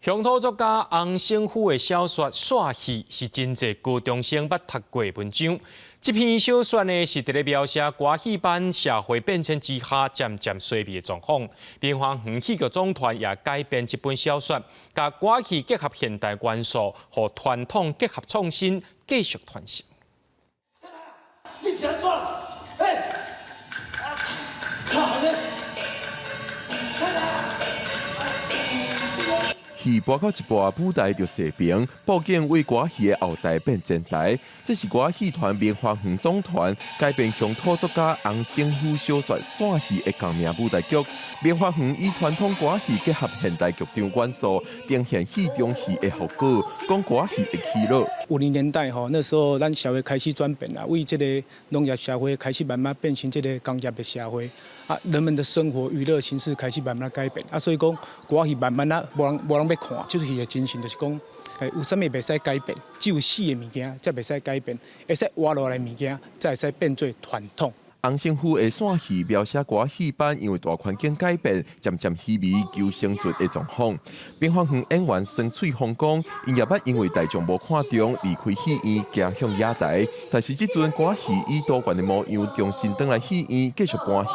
乡土作家洪胜虎的小说《煞戏》是真侪高中生捌读过的文章。这篇小说呢，是伫咧描写歌戏班社会变迁之下渐渐衰微的状况。边芳园戏剧总团也改编这本小说，甲歌戏结合现代元素，和传统结合创新，继续传承。你想错了，哎，好的。 戏播到一半，舞台就射平，布景为歌戏的后台变前台。这是歌戏团棉花园总团改编乡土作家洪胜虎小说《煞戏》的同名舞台剧。棉花园以传统歌戏结合现代剧场元素，呈现戏中戏的复古，讲歌戏的起落。50年代那时候咱社会开始转变啦，为这个农业社会开始慢慢变成这个工业的社会啊，人们的生活娱乐形式开始慢慢改变啊，所以讲歌戏慢慢无人要看，就是戏的精神就是讲，有啥物袂使改变，只有死的物件才袂使改变，会使活落来物件才会使变做传统。 洪胜虎的煞戏描写歌戏班因为大环境改变，渐渐稀微求生存的状况。边芳园演员孙翠凤讲，因也捌因为大众无看中，离开戏院，走向野台。但是这阵歌戏以多元的模样重新回来戏院，继续搬戏。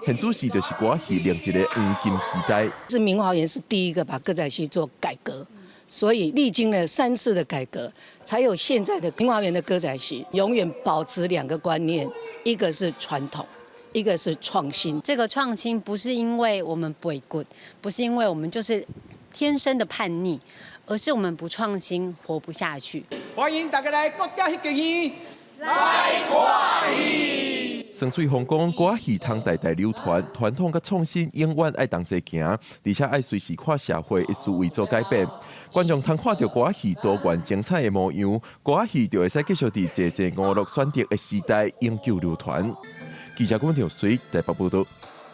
现主视就是歌戏另一个黄金时代。是明华园是第一个把歌仔戏做改革。 所以历经了3次的改革，才有现在的明华园的歌仔戏。永远保持2个观念，一个是传统，一个是创新。这个创新不是因为我们不会滚，不是因为我们就是天生的叛逆，而是我们不创新活不下去。欢迎大家来国家戏剧院来看戏。 孙翠凤讲，歌戏通代代流传，传统甲创新永远爱同齐行，而且爱随时看社会一思维做改变。观众通看到歌戏多元精彩的模样，歌戏就会使继续伫济济娱乐选择的时代永久流传。记者郭文条随台北报道。